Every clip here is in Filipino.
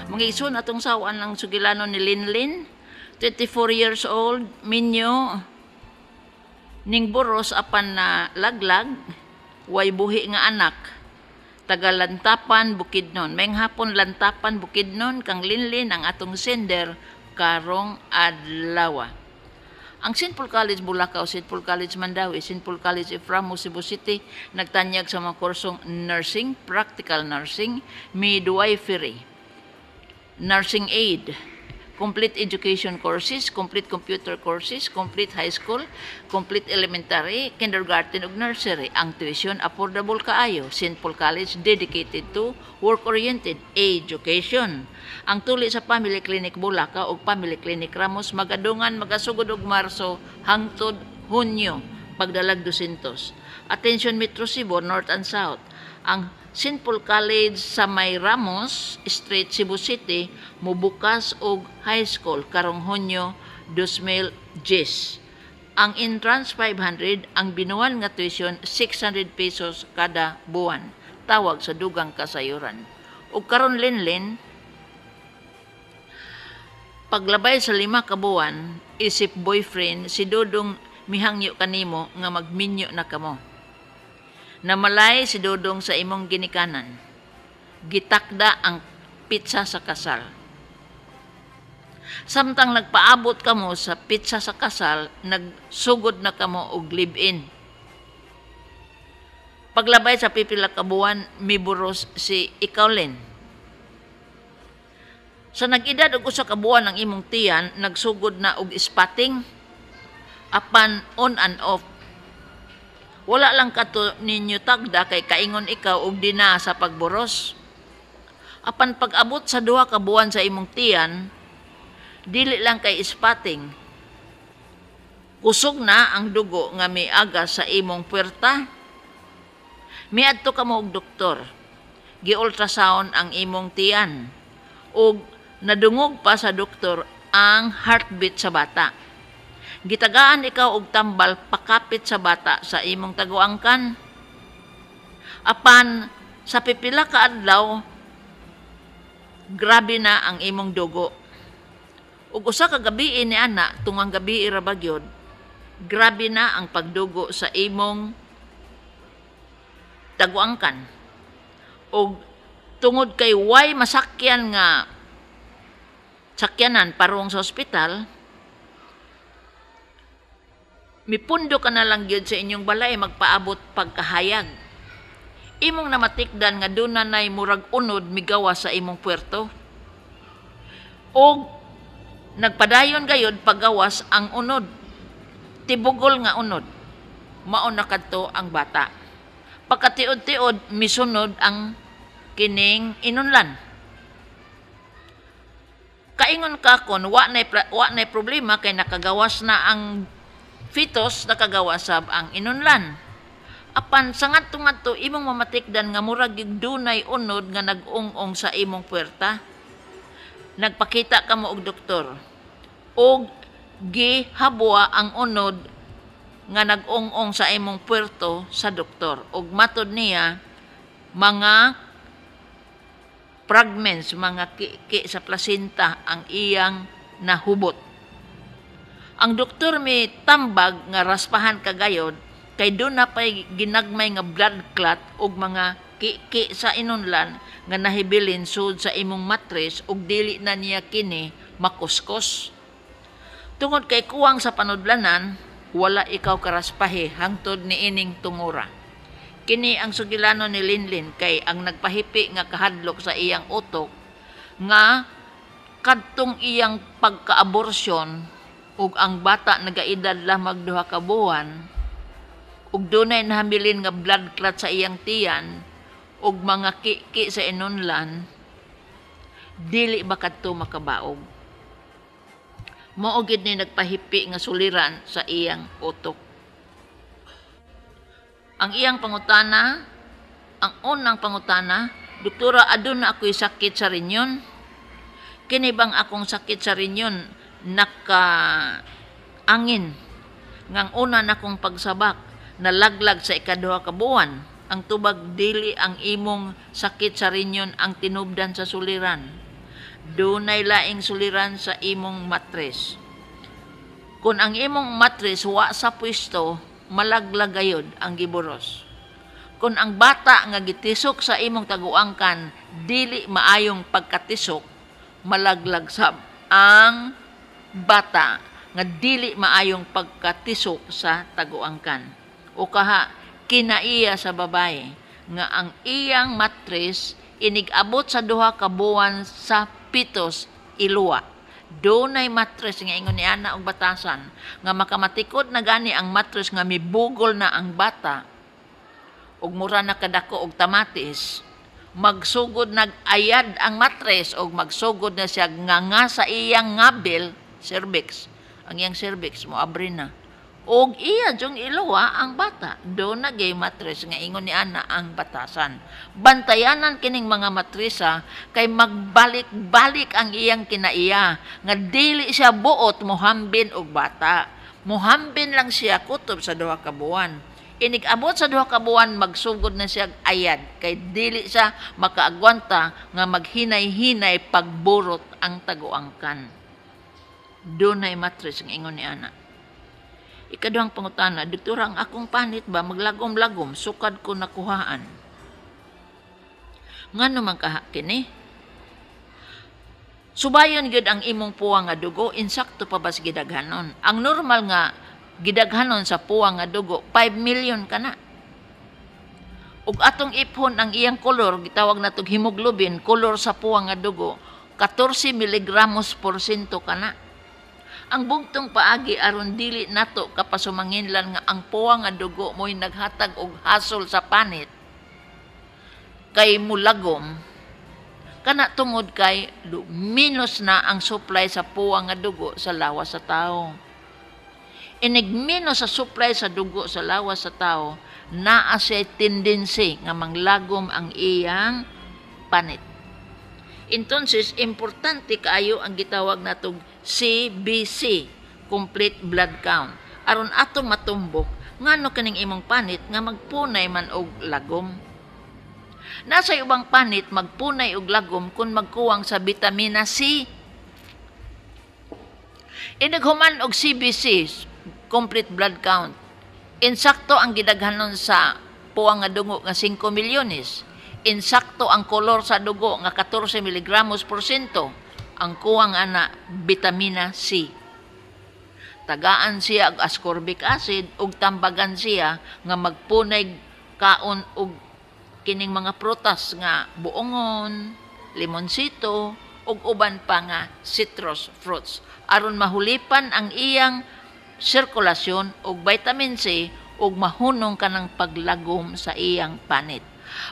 Mga ison atong sawan ng sugilano ni Linlin, 24 years old, minyo, ning buros apan na laglag, way buhi nga anak, taga Lantapan, Bukidnon. Mayang hapon Lantapan, Bukidnon, kang Linlin ang atong sender, karong adlaw. Ang St. Paul College Bulacau, St. Paul College Mandawi, St. Paul College Eframo, Cebu City, nagtanyag sa mga kursong nursing, practical nursing, midwifery, nursing aid, complete education courses, complete computer courses, complete high school, complete elementary, kindergarten ug nursery. Ang tuition affordable kaayo. St. Paul College dedicated to work-oriented education. Ang tuli sa Family Clinic Bulacau ug Family Clinic Ramos magadungan magasugod og Marso hangtod Hunyo pagdalag 200. Attention Metro Cebu North and South. Ang St. Paul College sa may Ramos Street, Cebu City, mubukas og high school karong Hunyo 2010. Ang entrance 500, ang binuwan nga tuition 600 pesos kada buwan. Tawag sa dugang kasayuran. Ug karon Linlin, paglabay sa 5 ka buwan, isip boyfriend si Dodong mihangyo kanimo nga magminyo na kamo. Namalay si Dodong sa imong ginikanan. Gitakda ang pizza sa kasal. Samtang nagpaabot kamo sa pizza sa kasal, nagsugod na kamo og live-in. Paglabay sa pipila ka buwan, miburos si Ikawlin. Sa nag-edad og usa ka buwan ang imong tiyan, nagsugod na og spotting, apan on and off. Wala lang kato ninyo tagda kay kaingon ikaw og dina sa pagburos. Apan pag-abot sa 2 ka buwan sa imong tiyan, dili lang kay spotting. Kusog na ang dugo nga miaga sa imong puwerta. Miadto ka mo og doktor. Gi-ultrasound ang imong tiyan. Og nadungog pa sa doktor ang heartbeat sa bata. Gitagaan ikaw og tambal pakapit sa bata sa imong taguangkan. Apan sa pipila ka adlaw, grabe na ang imong dugo. Ug usa ka gabi ni ana tungang gabi ra bagyod, grabe na ang pagdugo sa imong taguangkan. Ug tungod kay way masakyan nga sakyanan parong sa ospital, mipundo ka na lang yun sa inyong balay magpaabot pagkahayag. Imong namatikdan nga dunay murag unod migawa sa imong puwerto. O nagpadayon gayod paggawas ang unod. Tibugol nga unod. Mao na kadto ang bata. Pagkatiod-tiod misunod ang kining inunlan. Kaingon ka kon wa nay problema kay nakagawas na ang fetus, nakagawas sab ang inunlan. Apan sa ngadto-ngadto imong mamatikdan nga murag dunay unod nga nag-ung-ong sa imong puwerta. Nagpakita ka mo og doktor. Og gihabwa ang unod nga nag-ung-ong sa imong puwerto sa doktor. Og matod niya mga fragments, mga ki sa placenta ang iyang nahubot. Ang doktor may tambag nga raspahan kagayod kay doon na pa'y ginagmay nga blood clot ug mga ki sa inunlan nga nahibilin sud sa imong mattress ug dili na niya kini makuskos. Tungod kay kuwang sa panudlanan, wala ikaw karaspahe hangtod ni ining tungura. Kini ang sugilano ni Linlin kay ang nagpahipi nga kahadlok sa iyang utok nga kadtong iyang pagka-aborsyon ug ang bata nagaedad lamang 2 ka buwan ug dunay nahabilin nga blood clot sa iyang tiyan ug mga ki sa inunlan, dili ba kadto makabaog. Mao gid ni nagpahipi nga suliran sa iyang utok. Ang iyang pangutana, ang unang pangutana, doktora, aduna ako'y sakit sa rinyon. Kini bang akong sakit sa rinyon naka-angin ngang una na kong pagsabak nalaglag sa ika-2 ka buwan. Ang tubag dili ang imong sakit sa rinyon ang tinubdan sa suliran. dunay laing suliran sa imong matres. Kung ang imong matres wa sa pwesto, malaglagayod ang giburos. Kung ang bata nga gitisok sa imong taguangkan, dili maayong pagkatisok, malaglag sab ang bata nga dili maayong pagkatisok sa taguangkan. O kaha, kinaiya sa babae nga ang iyang matres inigabot sa duha ka buwan sa pitos iluwa. Dunay matres nga ingon ni ana og batasan nga makamatikod na gani ang matres nga mibugol na ang bata ug mura na kadako og tamatis, magsugod nag-ayad ang matres o magsugod na siya nga sa iyang ngabil, cervix. Ang iyang cervix mo abri na. O iya jung iluwa ang bata. Doon na gay matres nga ingon ni ana ang batasan. Bantayanan kining mga matresa kay magbalik-balik ang iyang kinaiya nga dili siya buot mohambin og bata. Mohambin lang siya kutob sa duha ka buwan. Inigabot sa duha ka buwan magsugod na siya ayad kay dili siya makaagwanta nga maghinay-hinay pagburot ang taguangkan. Dunay matres nga ingon ni ana. Ikaduhang pangutana, doktora, ang akong panit ba maglagom-lagom sukad ko nakuhaan? Ngano man kaha kini? Subayon gyud ang imong puwang nga dugo, insakto pa ba sa gidaghanon? Ang normal nga gidaghanon sa puwang nga dugo, 5 million kana. Ug atong iphon ang iyang kolor, gitawag natong hemoglobin, kolor sa puwang nga dugo, 14 miligramos porsyento kana. Ang bugtong paagi aron dili nato kapasumanginlan nga ang puwang nga dugo mo'y naghatag og hasol sa panit kay mulagom kana tungod kay minus na ang supply sa puwang nga dugo sa lawas sa tao. Inigmino sa supply sa dugo sa lawas sa tao, naa siya tendency nga manglagom ang iyang panit. Entonces, importante kaayo ang gitawag natong CBC, complete blood count. Aron ato matumbok, ngano kining imong panit nga magpunay man og lagom. Nasa ubang panit magpunay og lagom kung magkuwang sa vitamina C. Inaghuman og CBC, complete blood count. Insakto ang gidaghanon sa puwang nga dugo nga 5 milyones. Insakto ang kolor sa dugo nga 14 miligramos porsyento. Ang kuwang ana vitamina C. Tagaan siya og ascorbic acid ug tambagan siya nga magpunay kaon og kining mga prutas nga buongon, limonsito ug uban pa nga citrus fruits aron mahulipan ang iyang sirkulasyon og vitamin C ug mahunong kanang paglagom sa iyang panit.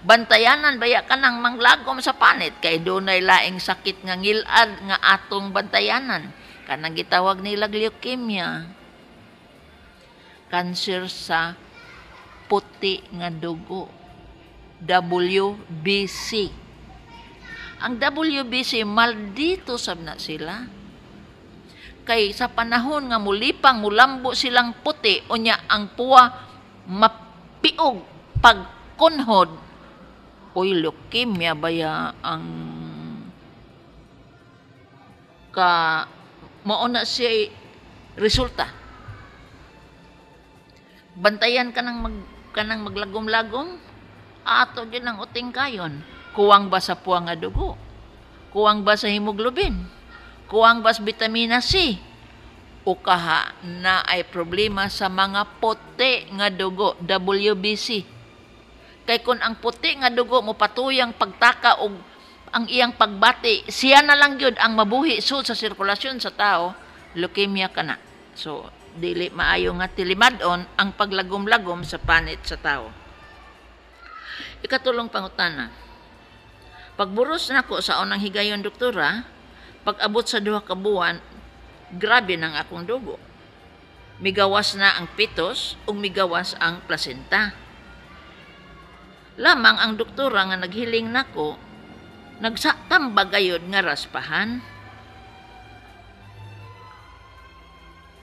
Bantayanan baya kanang manglagom sa panit kay dunay laing sakit nga ngilad nga atong bantayanan. Kanang gitawag nila leukemia. Cancer sa puti nga dugo. WBC. Ang WBC maldito sab na sila. Kay sa panahon nga mulipang mulambo silang puti unya ang puwa mapiog pagkunhod. Oy, leukemia baya ang mauna siya resulta. Bantayan kanang maglagom-lagom, ato din ang uting kayon. Kuwang ba sa puwang nga dugo? Kuwang ba sa hemoglobin? Kuwang ba sa vitamina C? O kaha na ay problema sa mga puti nga dugo, WBC. Kay kun ang puti nga dugo mo patuyang pagtaka og ang iyang pagbati, siya na lang gyud ang mabuhi sud sa sirkulasyon sa tao, leukemia kana. So, dili maayo nga tilimadon ang paglagom-lagom sa panit sa tao. Ikatulong pangutana. Pagburos nako sa unang higayon doktora, pag-abot sa duha ka buwan, grabe nang akong dugo. Migawas na ang pitos ug migawas ang placenta. Lamang ang doktora nga naghiling nako, nagsatamba gayod nga raspahan.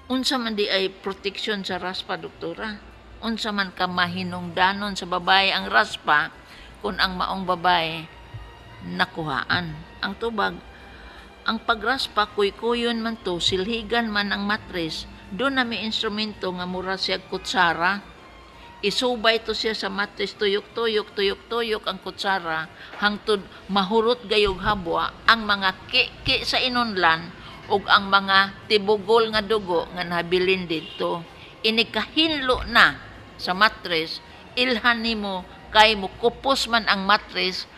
Unsa man di ay proteksyon sa raspa, doktora? Unsa man ka mahinungdanon sa babae ang raspa kung ang maong babae nakuhaan? Ang tubag, ang pagraspa kuy-kuyon man to, silhigan man ang matres, doon na may instrumento nga mura siya kutsara. Isubay to siya sa matres, tuyok-tuyok, tuyok-tuyok ang kutsara, hangtod mahurot gayog habwa ang mga ki sa inunlan ug ang mga tibugol nga dugo nga nabilin dito. Inikahinlo na sa matres, ilhan nimo kay mo kupos man ang matres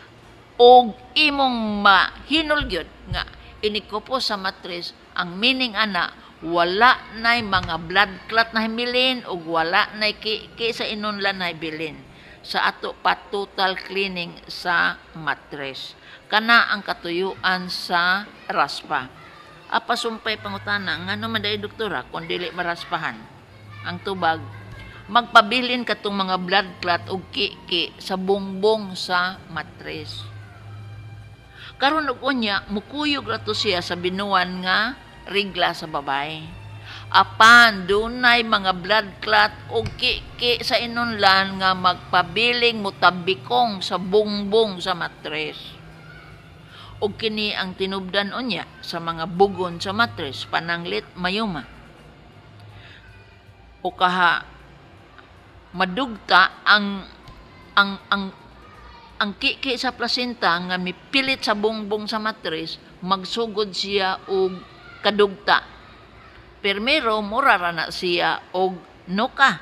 og imong mahinul gyud nga inikupos sa matres. Ang meaning ana, wala nay mga blood clot na himilin ug wala nay ki sa inunlan na hibilin sa ato pa total cleaning sa matres. Kana ang katuyuan sa raspa. Apasumpay pangutana ngano man dai doktora kun dili maraspahan ang tubag, magpabilin katong mga blood clot og ki sa bongbong sa matres. Karon og unya mukuyog ra to siya sa binuan nga regla sa babae. Apan dunay mga blood clot og ki sa inunlan nga magpabiling mutabikong sa bongbong sa matres. Og kini ang tinubdan unya sa mga bugon sa matres, pananglit mayuma. O kaha madugta ang ki sa placenta nga mipilit sa bongbong sa matres, magsugod siya og kadugta. Primero mura ra na siya og nuka.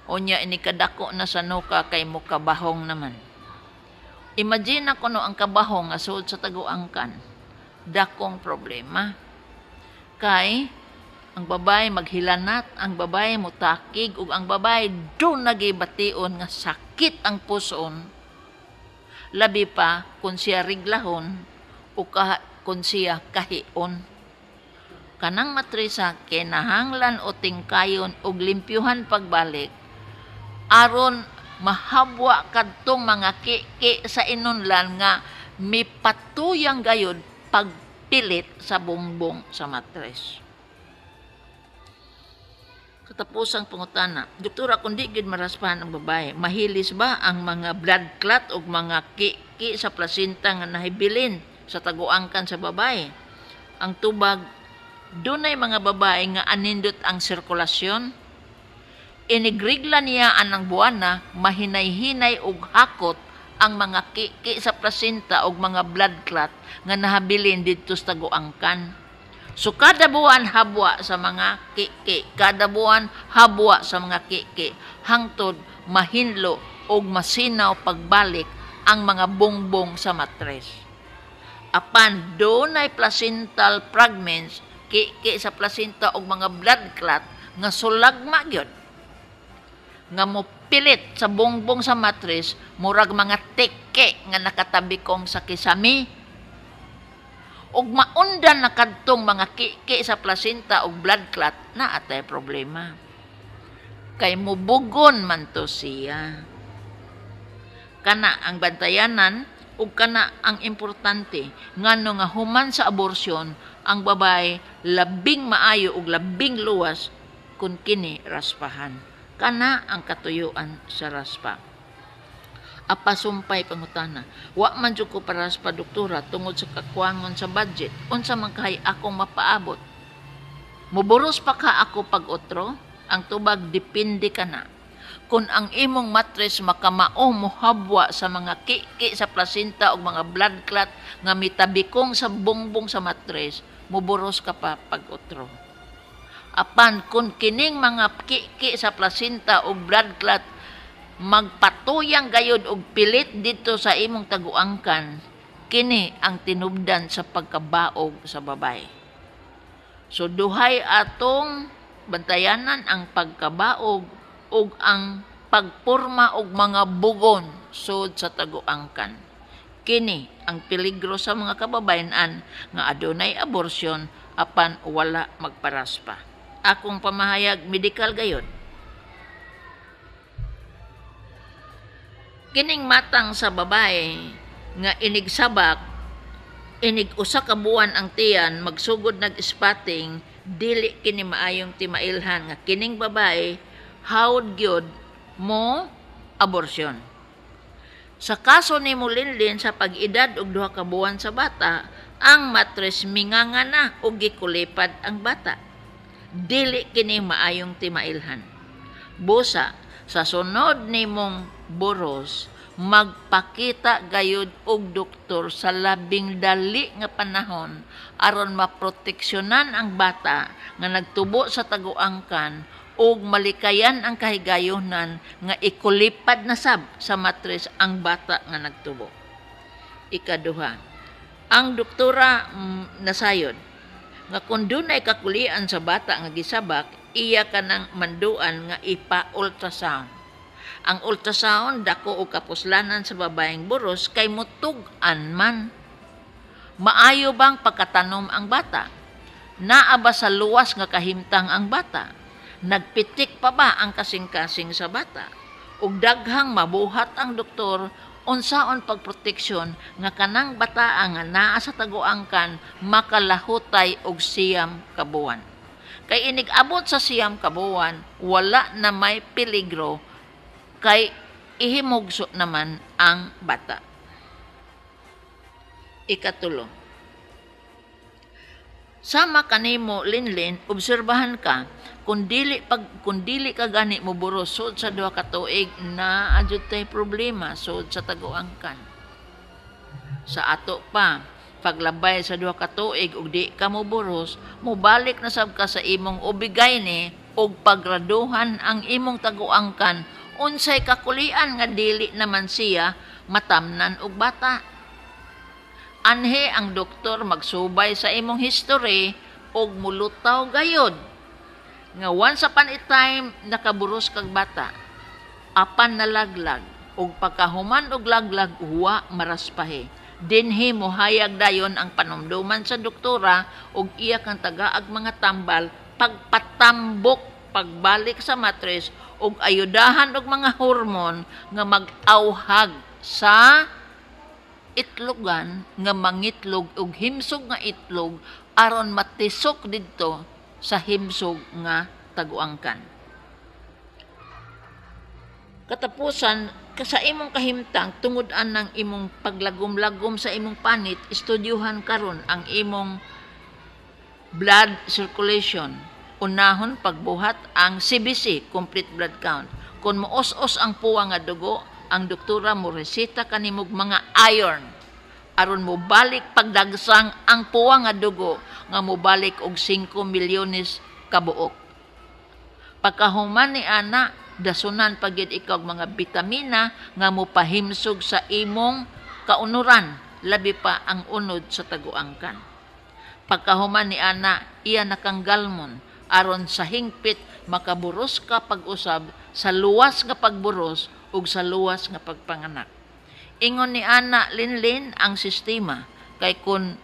Unya ini kadako na sa nuka kay mukabahong naman. Imagine ako no ang kabahong nga suod sa taguangkan. Dakong problema. Kay ang babae maghilanat, ang babae mutakig, ug ang babae doon nagibation nga sakit ang puson. Labi pa kung siya riglahon o kung siya kahion. Kanang matrisa kinahanglan o tingkayon og limpyuhan pagbalik aron mahabwa kadtong mga ki sa inunlan nga mipatuyang gayud pagpilit sa bongbong sa matres. Katapusang pangutana, doktora, kung di gid maraspahan ang babae, mahilis ba ang mga blood clot o mga ki sa placenta nga nahibilin sa taguangkan sa babae? Ang tubag, dunay mga babae nga anindot ang sirkulasyon. Inigrigla niya anang buwana, mahinay-hinay og hakot ang mga ki sa placenta o mga blood clot nga nahabilin dito sa taguangkan. So kada buwan habwa sa mga ki, kada buwan habwa sa mga ki, hangtod mahinlo og masinaw pagbalik ang mga bongbong sa matres. Apan dunay placental fragments, ki sa placenta og mga blood clot nga sulagma gyud nga mopilit sa bongbong sa matres, murag mga tike nga nakatabikong sa kisami. Og maundan na kadtong mga ki sa placenta og blood clot na atay problema. Kay mubugon man to siya. Kana ang bantayanan ug kana ang importante ngano nga human sa abortion ang babae labing maayo ug labing luwas kun kini raspahan. Kana ang katuyuan sa raspa. Apasumpay pangutana, wa man jud ko para sa doktora tungod sa kakuangon sa budget, unsa man kay akong mapaabot. Muburos pa ka ako pag-otro? Ang tubag depende ka na. Kung ang imong matres makamao mohabwa sa mga ki sa placenta o mga blood clot nga mitabikong sa bongbong sa matres, muburos ka pa pag-otro. Apan kung kining mga ki sa placenta o blood clot magpatuyang gayud og pilit dito sa imong taguangkan, kini ang tinubdan sa pagkabaog sa babae. So duhay atong bantayanan ang pagkabaog ug ang pagporma og mga bugon sud sa taguangkan. Kini ang peligro sa mga kababayen-an nga adunay abortion apan wala magparaspa. Akong pamahayag medikal gayud. Kining matang sa babae nga inigsabak, inig usa ka buwan ang tiyan, magsugod nag-spotting, dili kini maayong timailhan nga kining babae hawd gyud mo abortion. Sa kaso ni Mulinlin sa pag-edad og 2 ka buwan sa bata, ang matres minganga na ug gikulipad ang bata. Dili kini maayong timailhan. Busa, sa sunod nimong buros, magpakita gayud og doktor sa labing dali nga panahon aron maproteksyonan ang bata nga nagtubo sa taguangkan ug malikayan ang kahigayonan nga ikulipad na sab sa matres ang bata nga nagtubo. Ikaduha, ang doktora nasayod nga kung dunay kakulian sa bata nga gisabak, iya kanang manduan nga ipa-ultrasound. Ang ultrasound dako og kapuslanan sa babaeng buros kay mutug-an man. Maayo bang pagkatanom ang bata? Naa ba sa luwas nga kahimtang ang bata? Nagpitik pa ba ang kasing-kasing sa bata? Ug daghang mabuhat ang doktor unsaon pagproteksyon nga kanang bataa nga naa sa taguangkan makalahutay og siyam ka buwan. Kay inig-abot sa siyam ka buwan, wala na may peligro kay ihimugso naman ang bata. Ikatulo, sama kanimo linlin, obserbahan ka kung dili ka gani mo buros sud sa duha ka tuig na adjud tay problema sud sa taguangkan. Sa ato pa paglabay sa duha ka tuig ug di ka mo buros, mobalik na sab ka sa imong ubigay ni og pagraduhan ang imong taguangkan unsay kakulian nga dili naman siya matamnan og bata. Anhe ang doktor magsubay sa imong history og mulutaw gayod nga once upon a time nakaburos kag bata, apan nalaglag ug pagkahuman og laglag huwa maraspahe. Dinhi mohayag dayon ang panumduman sa doktora ug iya kang tagaag mga tambal pagpatambok pagbalik sa matres ug ayudahan og mga hormon nga mag-awhag sa itlogan nga mangitlog og himsog nga itlog aron matisok didto sa himsog nga taguangkan. Katapusan, sa imong kahimtang tungod-an ng imong paglagom-lagom sa imong panit, estudyuhan karon ang imong blood circulation. Unahon pagbuhat ang CBC, complete blood count. Kung moos-os ang puwa nga dugo, ang doktora mo resita kanimog mga iron aron mo balik pagdagsang ang puwa nga dugo nga mobalik og 5 milyones kabuok. Pagkahuman ni ana, dasunan pagyud ikaw mga bitamina nga mopahimsog sa imong kaunuran, labi pa ang unod sa taguangkan. Pagkahuman ni ana, iya nakanggalmon aron sa hingpit makaburos ka pag-usab sa luwas nga pagburos ug sa luwas nga pagpanganak. Ingon ni ana linlin ang sistema kay kun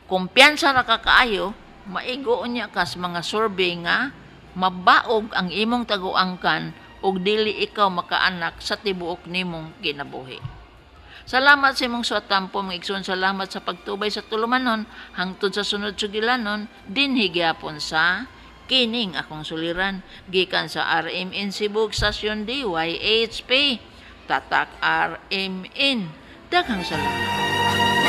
kumpiyansa ra ka kaayo, maigo unya kas mga survey nga mabaog ang imong taguangkan ug dili ikaw makaanak sa tibuok nimong kinabuhi. Salamat sa imong suatampo mga igsoon, salamat sa pagtubay sa tulumanon hangtod sa sunod sugilanon dinhi gyapon sa kining akong suliran gikan sa RMN Cebu Stasyon DYHP Tatak RMN. Daghang salamat.